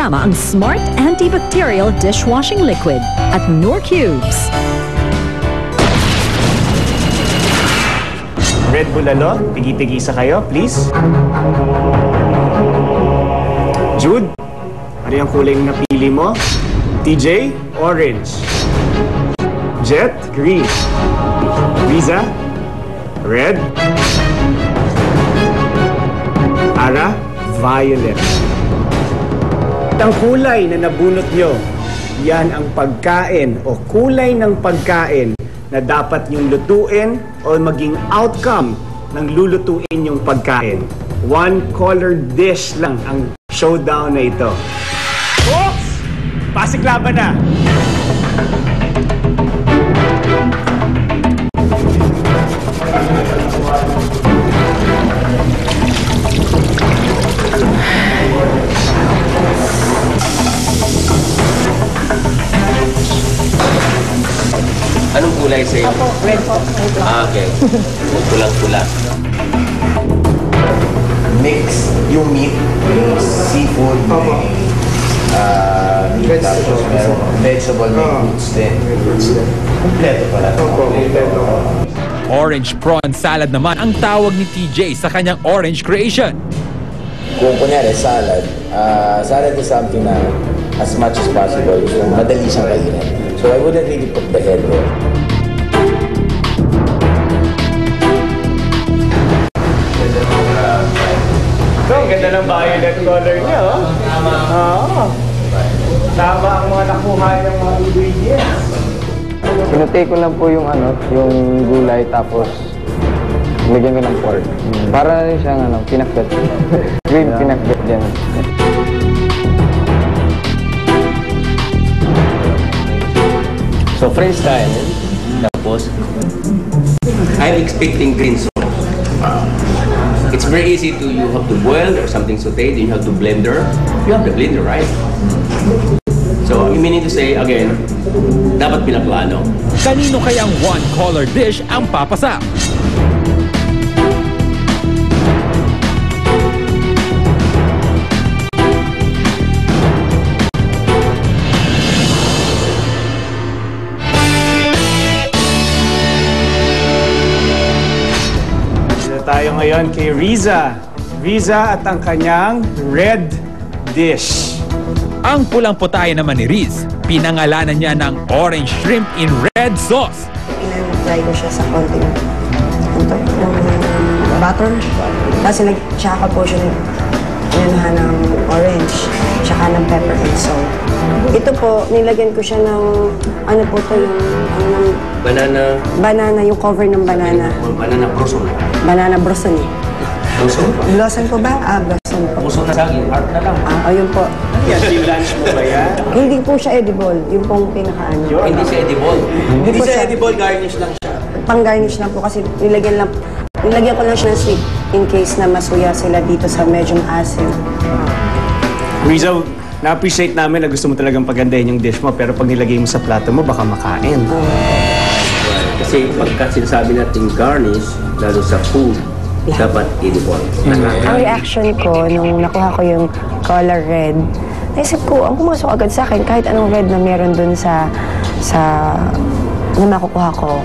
kasama ang Smart Antibacterial Dishwashing Liquid at Knorr Cubes. Red Bulalo, tigi-tigisa kayo, please. Jude, ano yung kulay na napili mo? TJ, orange. Jet, green. Riza, red. Ara, violet. Ang kulay na nabunot nyo, yan ang pagkain o kulay ng pagkain na dapat nyong lutuin o maging outcome ng lulutuin yung pagkain. One color dish lang ang showdown na ito. Oops! Pasiklaban na! Anong kulay sa'yo? Ako, red po. Ah, okay. Pulang-pula. Mix yung meat, yung seafood, may tapos meron vegetable, may fruits din. Kompleto pala. Orange prawn salad naman ang tawag ni TJ sa kanyang orange creation. Kung kunyari salad, salad is something na as much as possible, madali siyang kainin. So I wouldn't really put the head there. So, ang ganda ng violet color niya, oh. Oo. Tama ang mga nakuha ng mga ingredients. Sinutay ko lang po yung yung gulay tapos lagyan ko ng pork. Para rin siyang pinakbet. Green pinakbet dyan. So, French style. Tapos, I'm expecting green sauce. It's very easy to, you have to boil or something sauteed, then you have to blender. You have the blender, right? So, you meaning to say, again, dapat pinaplano. Kanino kayang one color dish ang papasa? Tayo ngayon kay Riza. Riza at ang kanyang red dish. Ang pulang putahe naman ni Riz, pinangalanan niya ng orange shrimp in red sauce. Pinag-fry ko siya sa konting butter. Kasi nag-tsaka po siya ng orange, tsaka ng pepper and salt. Ito po, nilagyan ko siya ng, ano po to yung, Banana. Banana, yung cover ng banana. Banana blossom. Banana blossom. Blossom? Blossom po ba? Blossom po. Blossom na saging, heart na lang. Ayun po. Yan, lunch mo ba yan? Hindi po siya edible, yung pong pinakaano. Hindi siya edible. Hindi po siya edible, garnish lang siya. Pang-garnish lang po kasi nilagyan ko lang siya ng sweet in case na masuya sila dito sa medyo asin. Riza, na-appreciate namin na gusto mo talagang pagandahin yung dish mo, pero pag nilagay mo sa plato mo, baka makain. Kasi pagka sinasabi natin garnish, lalo sa food, dapat edible. Ang reaction ko nung nakuha ko yung color red, naisip ko, ang pumasok agad sa akin, kahit anong red na meron dun sa na makukuha ko,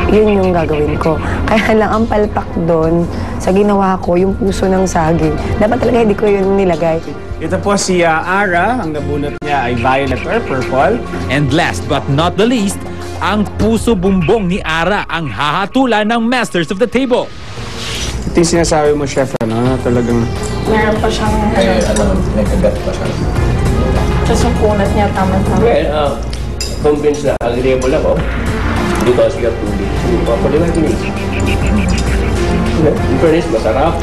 yun yung gagawin ko. Kaya lang ang palpak doon, sa ginawa ko, yung puso ng saging. Dapat talaga hindi ko yun nilagay. Ito po si Ara, ang nabunot niya ay violet or purple. And last but not the least, ang puso bumbong ni Ara ang hahatulan ng masters of the table. Ito yung sinasabi mo, chef, talagang... Meron pa siyang, May kagat pa siya. just yung kunat niya, tama-tama. Well, convinced na agreeable ako because you have to be properly organized. In fairness, masarap.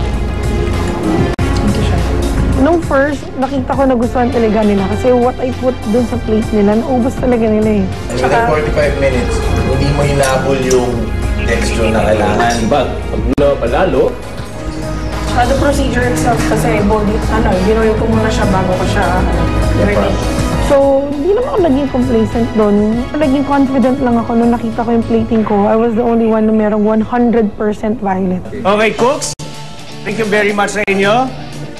Nung first, nakita ko nagustuhan talaga nila kasi what I put dun sa plate nila, naubos talaga nila eh. Within 45 minutes, hindi mo hinabol yung texture na kailangan. But, pag palalo, The procedure itself kasi binuyo ko muna siya bago ko siya ready. So, hindi naman ako naging complacent doon. Naging confident lang ako nung nakita ko yung plating ko. I was the only one na merong 100% violet. Okay, cooks, thank you very much sa inyo.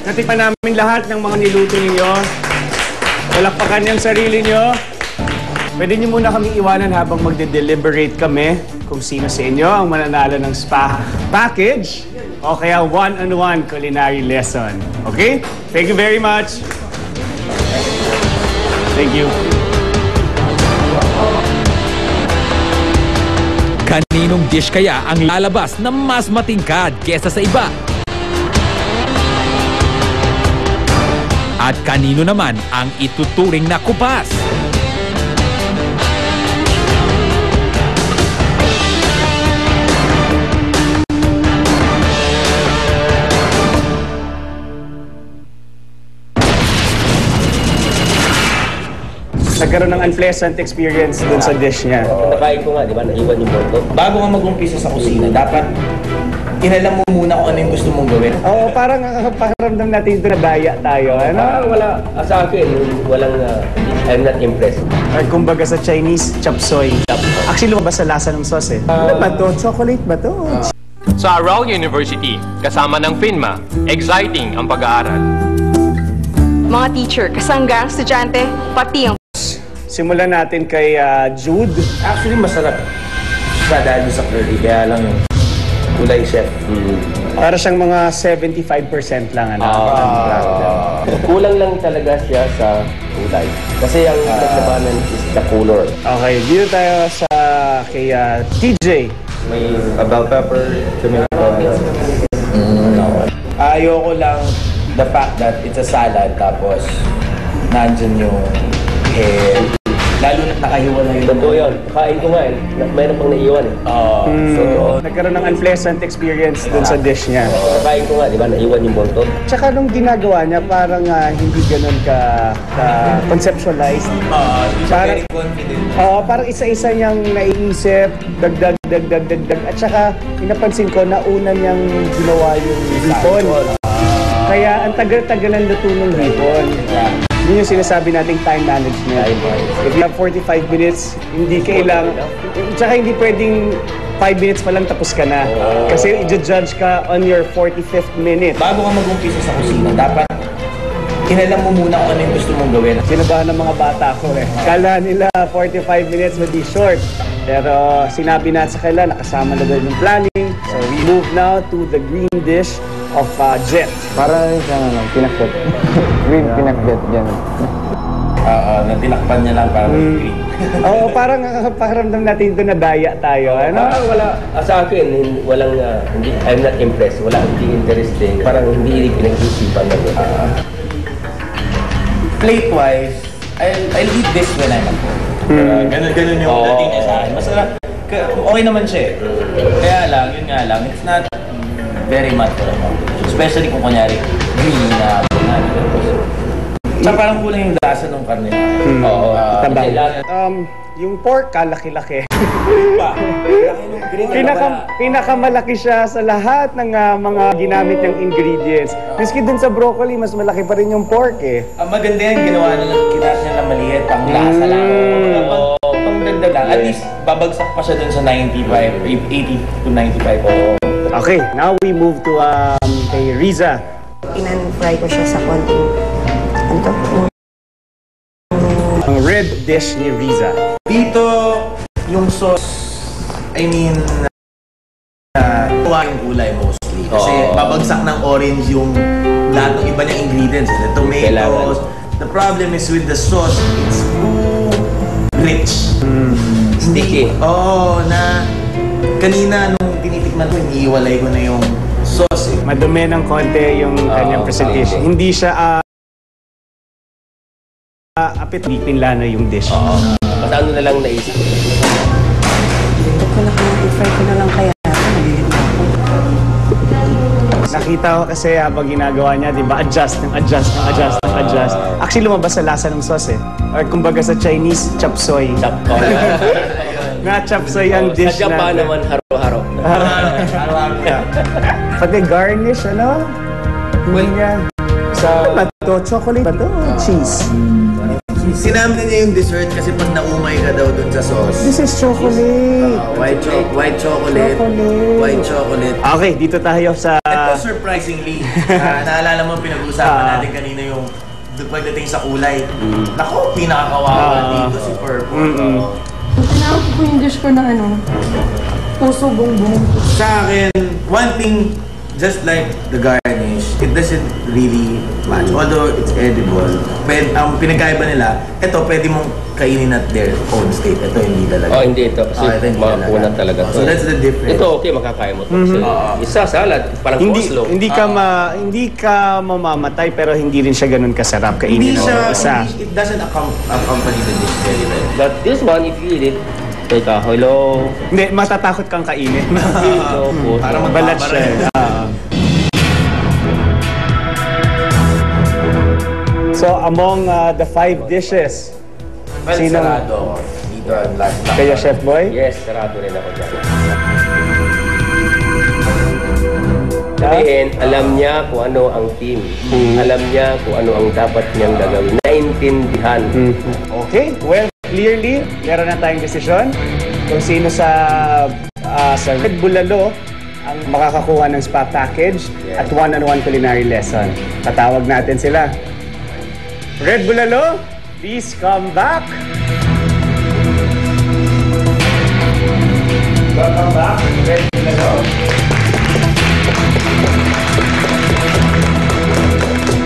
Natikman namin lahat ng mga niluto ninyo. Palakpakan yung sarili nyo. Pwede nyo muna kami iwanan habang magde-deliberate kami kung sino sa inyo ang mananalo ng spa package o kaya one-on-one culinary lesson. Okay? Thank you very much. Thank you. Kaninong dish kaya ang lalabas na mas matingkad kesa sa iba? At kanino naman ang ituturing na kupas? Nagkaroon ng unpleasant experience dun sa dish niya. Nakain ko nga, di ba? Naiwan yung boto. Bago ka mag-umpisa sa kusina, dapat inalam mo muna kung ano yung gusto mong gawin. Oo, parang pakiramdam natin ito na daya tayo. Ano? Wala. Sa akin, walang... I'm not impressed. Or kumbaga sa Chinese, chop suey. Actually, lumabas sa lasa ng sauce eh. Ano ba to? Chocolate ba to? Sa Aral University, kasama ng FINMA, exciting ang pag-aaral. Mga teacher, kasangga ang estudyante, pati ang... Simulan natin kay Jude. Actually, masarap siya dahil sa curry, kaya lang yung kulay chef. Para siyang mga 75% lang. Ano? Kulang lang talaga siya sa kulay. Kasi ang naglabanan is the color. Okay, dito tayo sa kay TJ. May bell pepper, tomato. Ayoko lang the fact that it's a salad tapos nandyan yung hair. Lalo na nakahiwala yun. Totoo yun. Kain ko nga eh. Mayroon pang naiwan eh. Nagkaroon ng unpleasant experience dun sa dish niya. Kain ko nga, di ba? Naiwan yung bontot. Tsaka nung ginagawa niya, parang hindi ganun ka conceptualized. Very confident. Parang isa-isa niyang naiisip, dagdag. At saka, pinapansin ko, nauna niyang ginawa yung hipon. Kaya ang tagal-tagal ang luto ng hipon. Yun yung sinasabi nating time management. If you have 45 minutes, hindi kailang... Tsaka hindi pwedeng 5 minutes pa lang tapos ka na. Kasi i-judge ka on your 45th minute. Bago ka mag-umpisa sa kusina, dapat inalam mo muna kung ano yung gusto mong gawin. Sinabahan ng mga bata ko eh. Kala nila 45 minutes would be short. Pero sinabi na sa kanila, nakasama na doon yung planning. So we move now to the green dish of Jet. Para rin siyang pinakbet. Green pinakbet dyan. Natinakpan niya lang para green. Oo, parang pakiramdam natin ito na daya tayo. Ano? Wala. Sa akin, walang... I'm not impressed. Wala. Hindi interesting. Parang hindi pinag-isipan na doon. Plate-wise, I'll eat this when I'm at home. Ganun yung dating niya sa akin. Masarap. Okay naman siya eh. Kaya lang, yun nga lang, it's not very much for ako. Especially kung kunyari, green na Tsaka parang kulang yung lasa ng karne. Yung pork, kalaki-laki. Pinakamalaki siya sa lahat ng mga ginamit niyang ingredients. Miski dun sa broccoli, mas malaki pa rin yung pork eh. Maganda yan, ginawa niya na maliit, pang lasa lang. Pang dagdag lang. At least, babagsak pa siya dun sa 95, 80 to 95. Okay, now we move to kay Riza. Inan-fry ko siya sa konting Ang red dish ni Riza. Dito, yung sauce, I mean, tuwa yung kulay mostly. Kasi babagsak ng orange yung lahat ng iba niyang ingredients. The tomatoes. The problem is with the sauce, it's too rich. Sticky. Na kanina nung tinitikman ko, iniiwalay ko na yung sauce. Madumi ng konti yung kanyang presentation. Hindi siya apit, pinla na yung dish. Basta ano na lang naisip. I-fry ko na lang kaya. Nakita ko kasi habang ginagawa niya, di ba, adjust. Actually, lumabas sa lasa ng sauce eh. Or kumbaga sa Chinese, chop suey. Nga chop suey ang dish Sa Japan naman, haro-haro. Pati garnish, ano? Hindi niya. Ba to? Chocolate ba to? Cheese. Sinama niya yung dessert kasi pag naumay ka daw dun sa sauce. This is chocolate. White chocolate. White chocolate. Okay, dito tayo sa... Ito surprisingly, naalala mo pinag-usapan natin kanina yung pagdating sa kulay, naku, pinakakawawa dito si Purple. Tinawag ko yung dish ko na puso bongbong. Sa akin, one thing, just like the garnish, it doesn't really match. Although it's edible, ang pinagkaiba nila, ito pwede mong kainin at their own state. Ito hindi talaga. Hindi ito. Kasi makunat talaga. So that's the difference. Ito okay, makakain mo ito. Isa, salad, parang coleslaw. Hindi ka mamamatay pero hindi rin siya ganun kasarap kainin. It doesn't accompany the dish very well. But this one, if you eat it, teka, hello. Hindi, matatakot kang kainin. Parang magbalat siya. So, among the 5 dishes, sino? Sarado. Dito ang last. Kaya Chef Boy? Yes, sarado rin ako dyan. Sabihin, alam niya kung ano ang team. Alam niya kung ano ang dapat niyang gagawin. Naintindihan. Okay, well, clearly, meron na tayong desisyon kung sino sa Red Bulalo ang makakakuha ng spa package at one-on-one culinary lesson. Tatawag natin sila. Red Bulalo, please come back. Welcome back, Red Bulalo.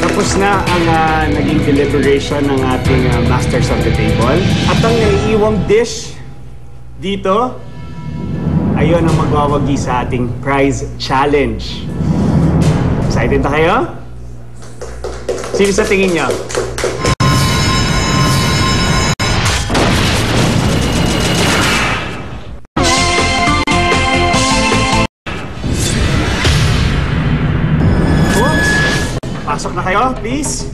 Tapos na ang naging deliberation ng ating Masters of the Table. At ang naiiwang dish dito, ayun ang magwawagi sa ating prize challenge. Excited na kayo? Sino sa tingin niyo? Pasok na kayo, please.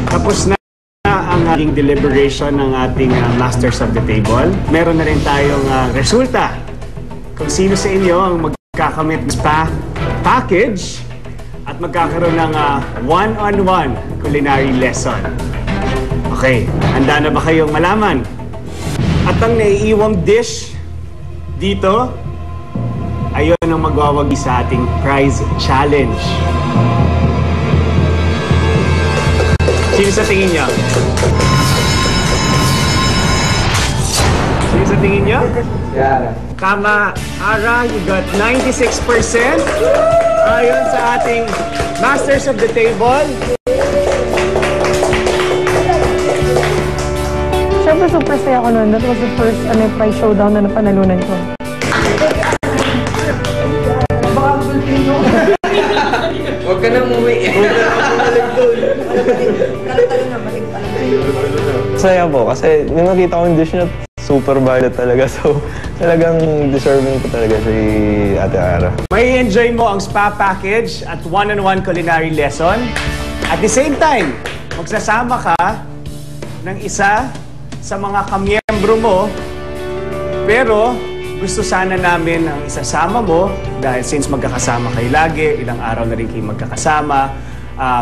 Tapos na ang ating deliberation ng ating Masters of the Table. Meron na rin tayong resulta kung sino sa inyo ang magkakamit ng spa package at magkakaroon ng one-on-one culinary lesson. Okay, handa na ba kayong malaman? At ang naiiwang dish dito, ayun ang magwawagi sa ating prize challenge. Sino sa tingin niyo? Sino sa tingin niyo? Tama, Ara, you got 96%. Ayon sa ating Masters of the Table. Siyempre, super saya ako noon. That was the first prize showdown na napanalunan ko. Huwag ka nang umuwi. Saya po kasi yung nakita ko yung dish niya super violet talaga. So talagang deserving ko talaga si Ate Ara. May enjoy mo ang spa package at one-on-one culinary lesson. At the same time, magsasama ka ng isa sa mga kamiyembro mo, pero gusto sana namin ang isasama mo dahil since magkakasama kayo lagi, ilang araw na rin kayo magkakasama,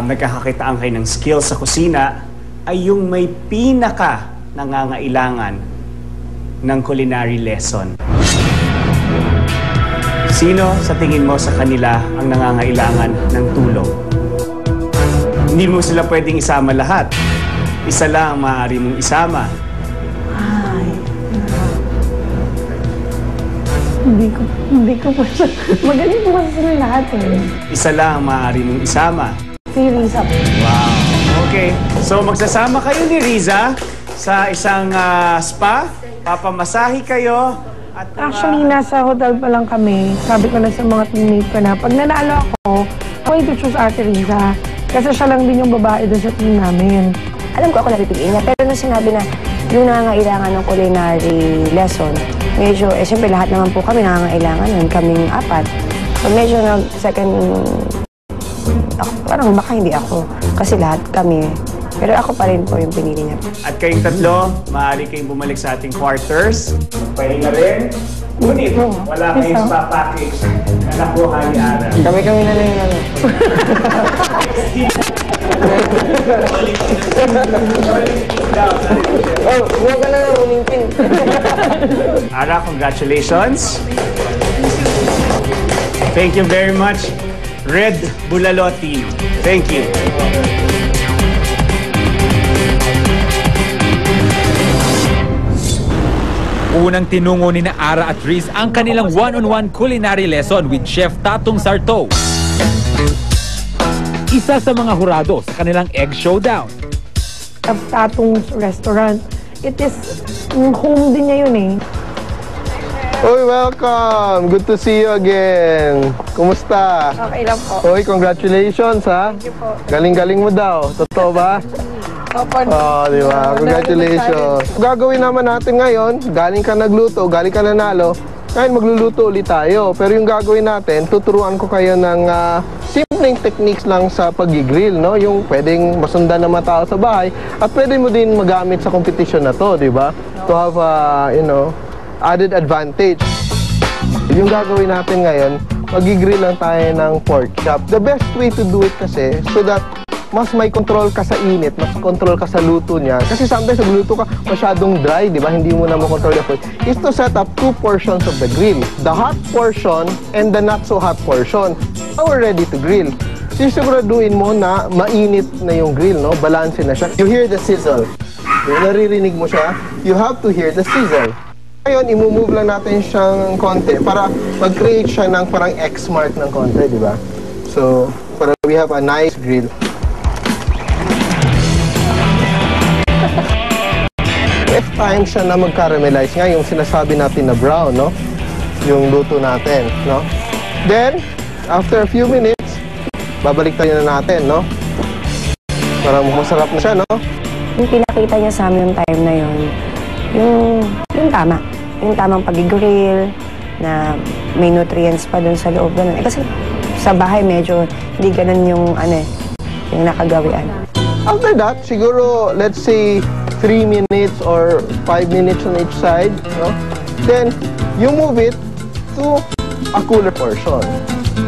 nagkakakitaan kayo ng skills sa kusina, ay yung may pinaka nangangailangan ng culinary lesson. Sino sa tingin mo sa kanila ang nangangailangan ng tulong? Hindi mo sila pwedeng isama lahat. Isa lang ang maaari mong isama. Hindi ko po siya. Magaling po kasi sila lahat Isa lang ang maaari mong isama. Si Riza. Wow. Okay. So magsasama kayo ni Riza sa isang spa. Papamasahe kayo. At Actually, nasa hotel pa lang kami. Sabi ko na sa mga teammate ko na pag nanalo ako, going to choose Ate Riza. Kasi siya lang din yung babae doon sa team namin. Alam ko ako napipiliin niya, pero nung sinabi na yung nangangailangan ng culinary lesson, medyo, siyempre lahat naman po kami nangangailangan nun, kaming 4. So medyo second, parang baka hindi ako, kasi lahat kami. Pero ako pa rin po yung pinili niya. At kayong tatlo, maaari kayong bumalik sa ating quarters. Pahinga rin. Ngunit, wala kayong spa package na nakuha ni Ara. Kami na lang yung ano. Oh, huwag ka na lang umingpin. Ara, congratulations. Thank you very much, Red Bulalo team. Thank you. Unang tinungo ni na Ara at Riz ang kanilang one-on-one culinary lesson with Chef Tatong Sarto. Isa sa mga hurado sa kanilang egg showdown. Chef Tatong's restaurant. It is home din niya yun eh. Oy, welcome! Good to see you again. Kumusta? Okay lang po. Oy, congratulations ha. Thank you po. Galing-galing mo daw. Totoo ba? Opo. Di ba? Congratulations. Gagawin naman natin ngayon, galing ka nagluto, galing ka nanalo, ngayon magluluto ulit tayo. Pero yung gagawin natin, tuturuan ko kayo ng simpleng techniques lang sa pag-grill, no? Yung pwedeng masundan ng mga tao sa bahay at pwede mo din magamit sa competition na to, di ba? To have, added advantage. Yung gagawin natin ngayon, mag-grill lang tayo ng pork chop. The best way to do it kasi, so that mas may control ka sa init, mas control ka sa luto niya. Kasi sometimes nagluto ka masyadong dry, di ba? Hindi mo na makontrol the food. Is to set up 2 portions of the grill. The hot portion and the not so hot portion. Now we're ready to grill. Sisiguraduhin mo na mainit na yung grill, no? Balanse na siya. You hear the sizzle. Yung naririnig mo siya, you have to hear the sizzle. Ngayon, i-move lang natin siyang konti para mag-create siya ng parang X mark ng konti, di ba? So, para we have a nice grill. If time siya na mag-caramelize nga, yung sinasabi natin na brown, no? Yung luto natin, no? Then, after a few minutes, babalik tayo na natin, no? Parang masarap na siya, no? Yung pinakita niya sa amin yung time na yun, yung tama. Yung tamang pag-grill, na may nutrients pa dun sa loob. Ganun. Kasi sa bahay medyo hindi ganun yung, yung nakagawian. After that, siguro, let's say, 3 minutes or 5 minutes on each side, no? Then, you move it to a cooler portion.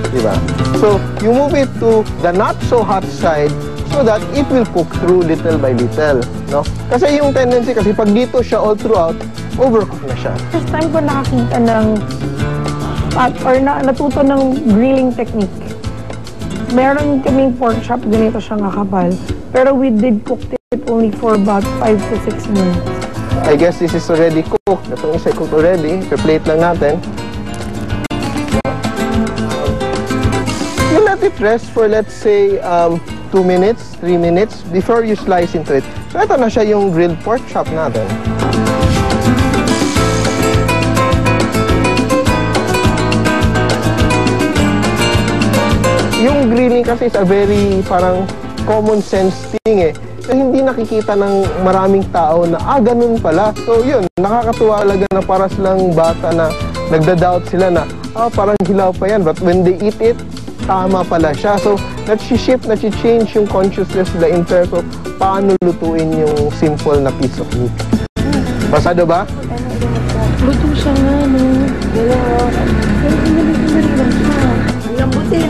Diba? So, you move it to the not so hot side so that it will cook through little by little, no? Kasi yung tendency kasi pag dito siya all throughout, overcook na siya. First time ko nakakita ng natuto ng grilling technique. Meron kaming pork chop, ganito siyang kakapal. Pero we did cook it only for about 5 to 6 minutes. I guess this is already cooked. Itong isa cooked already. Pe-plate lang natin. You let it rest for let's say 2 minutes, 3 minutes before you slice into it. So ito na siya yung grilled pork chop natin. Yung grilling kasi is a very parang common sense thing eh. So, hindi nakikita ng maraming tao na, ganun pala. So, yun, nakakatuwa talaga na para silang bata na nagda-doubt sila na, parang hilaw pa yan. But when they eat it, tama pala siya. So, nag-shift, nag-change yung consciousness nila in terms of paano lutuin yung simple na piece of meat. Pasado ba? Luto siya nga, no? Lambutin.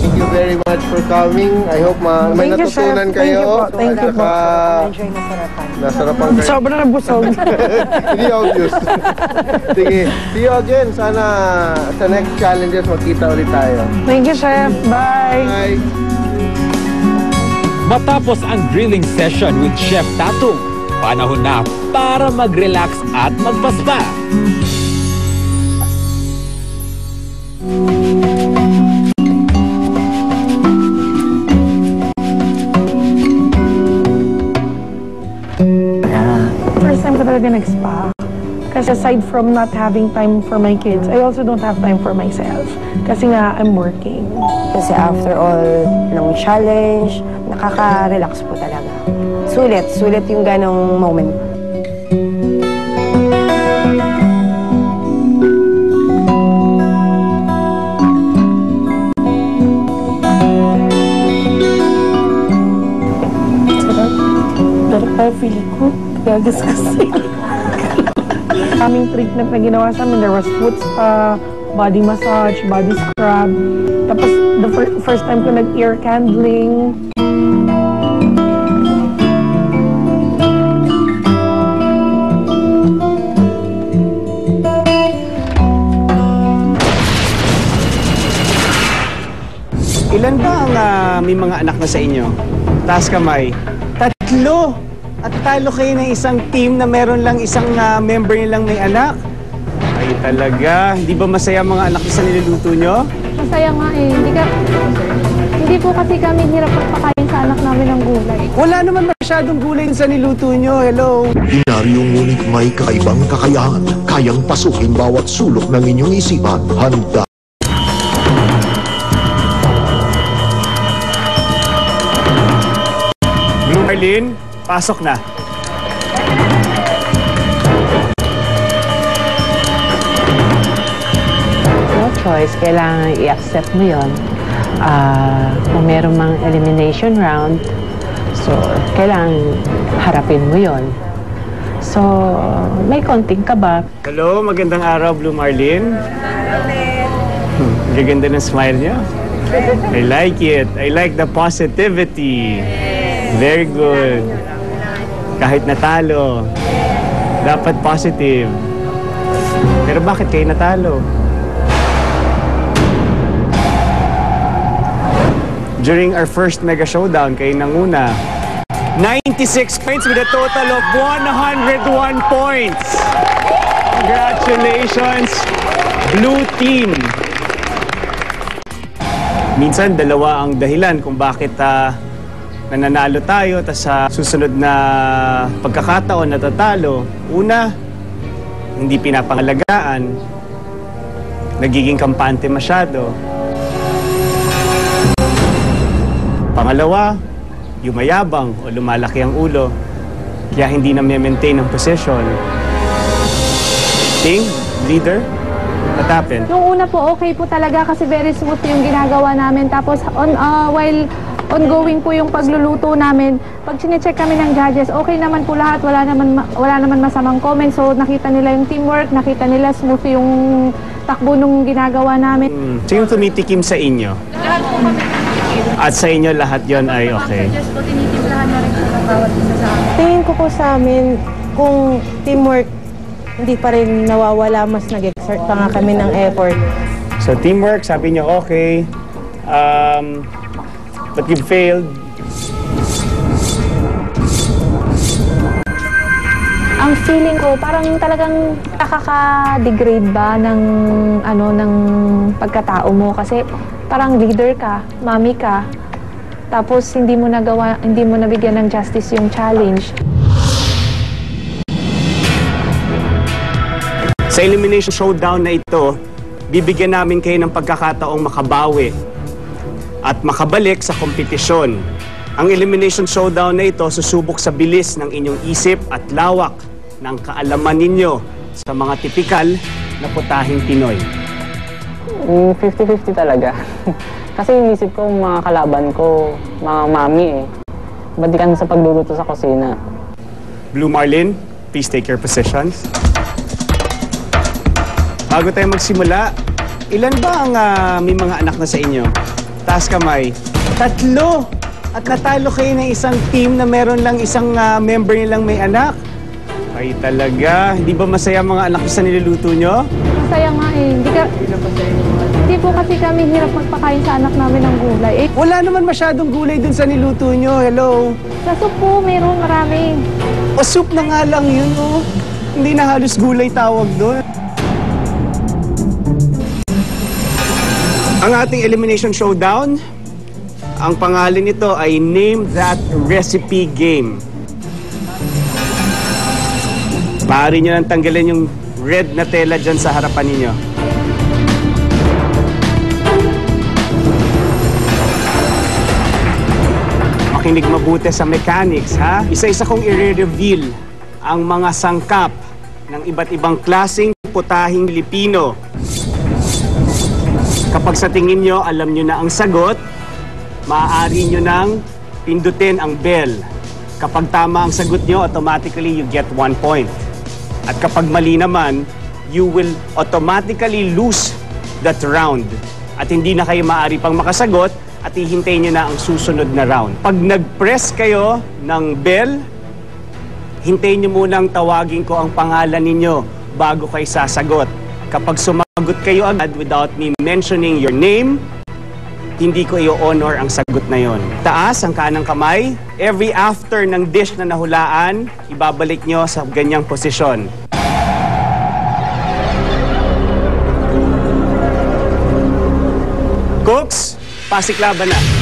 Thank you very much for coming. I hope may natutunan kayo. Thank you po. Enjoy na sarapan. Nasarapan kayo. Sobrang nabusog. Hindi obvious. Sige, see you again. Sana sa next challenges magkita ulit tayo. Thank you, Chef. Bye. Bye. Matapos ang grilling session with Chef Tatong, panahon na para mag-relax at magpaspa. First time ko talaga nag-spa. Kasi aside from not having time for my kids, I also don't have time for myself. Kasi nga, I'm working. Kasi after all ng challenge, nakaka-relax po talaga. Sulit yung ganong moment. Pero feeling ko, gagas kasi. daming treatment na ginawa sa amin. There was foot spa, body massage, body scrub. Tapos, the first time ko nag-ear candling. Ilan ba ang may mga anak na sa inyo? Taas kamay. 3! At talo kayo ng isang team na meron lang isang member nilang may anak? Ay talaga, hindi ba masaya mga anak sa niluluto nyo? Masaya nga eh. Hindi po kasi kami hirap magpakain sa anak namin ng gulay. Wala naman masyadong gulay sa niluto nyo. Hello? Binaryo ngunit may kakaibang kakayahan. Kayang pasukin bawat sulok ng inyong isipan. Handa. Arlene, pasok na. No choice, kailangan i-accept mo yun. Kung meron mang elimination round, so kailangan harapin mo yun. So, may konting kaba. Hello, magandang araw, Blue Marlene. Gaganda ng smile niya. I like it. I like the positivity. Very good. Kahit natalo, dapat positive. Pero bakit kayo natalo? During our first mega showdown, kayo nanguna. 96 points with a total of 101 points. Congratulations, Blue Team. Minsan, dalawa ang dahilan kung bakit nananalo tayo, tapos sa susunod na pagkakataon natatalo. Una, hindi pinapangalagaan, nagiging kampante masyado. Pangalawa, yumayabang o lumalaki ang ulo, kaya hindi na maintain ang position. Ting, leader, what happened? Yung una po, okay po talaga kasi very smooth yung ginagawa namin. Tapos while ongoing po yung pagluluto namin, pag sinecheck kami ng judges, okay naman po lahat, wala naman masamang comment. So nakita nila yung teamwork, nakita nila smooth yung takbo nung ginagawa namin. Sino tumitikim sa inyo? Lahat po kami tumitikim. At sa inyo lahat yon ay okay? Suggest po, tinitimplahan na rin po ng bawat isa sa amin. Tingin ko po sa amin, kung teamwork, hindi pa rin nawawala, mas nag-exert pa nga kami ng effort. So teamwork, sabi niyo okay. But you failed. Ang feeling ko, parang talagang nakaka-degrade ba ng pagkatao mo kasi parang leader ka, mami ka. Tapos hindi mo nabigyan ng justice yung challenge. Sa elimination showdown na ito, bibigyan namin kayo ng pagkakataong makabawi at makabalik sa kompetisyon. Ang elimination showdown na ito susubok sa bilis ng inyong isip at lawak ng kaalaman ninyo sa mga tipikal na putahing Pinoy. 50-50 talaga. Kasi inisip ko mga kalaban ko, mga mami eh. Badikan sa pagluluto sa kusina. Blue Marlene, please take your positions. Bago tayo magsimula, ilan ba ang may mga anak na sa inyo? Taas kamay. 3! At natalo kayo ng isang team na meron lang isang member nilang may anak? Ay talaga, hindi ba masaya mga anak sa niluluto nyo? Masaya nga eh. Hindi po kasi kami hirap magpakain sa anak namin ng gulay. Wala naman masyadong gulay dun sa niluto nyo. Hello? Sa soup po, mayroon marami. O soup na nga lang yun, oh. Hindi na halos gulay tawag doon. Ang ating elimination showdown, ang pangalan nito ay Name That Recipe Game. Maaari nyo nang tanggalin yung red na tela dyan sa harapan ninyo. Makinig mabuti sa mechanics, ha? Isa-isa kong i-reveal ang mga sangkap ng iba't ibang klaseng putahing Pilipino. Kapag sa tingin nyo, alam nyo na ang sagot, maaari nyo nang pindutin ang bell. Kapag tama ang sagot nyo, automatically you get 1 point. At kapag mali naman, you will automatically lose that round. At hindi na kayo maaari pang makasagot at hihintayin nyo na ang susunod na round. Pag nag-press kayo ng bell, hintayin nyo munang tawagin ko ang pangalan ninyo bago kayo sasagot. Kapag sumagot kayo agad without me mentioning your name, hindi ko i-honor ang sagot na yon. Taas ang kanang kamay. Every after ng dish na nahulaan, ibabalik nyo sa ganyang posisyon. Cooks, pasiklaban na.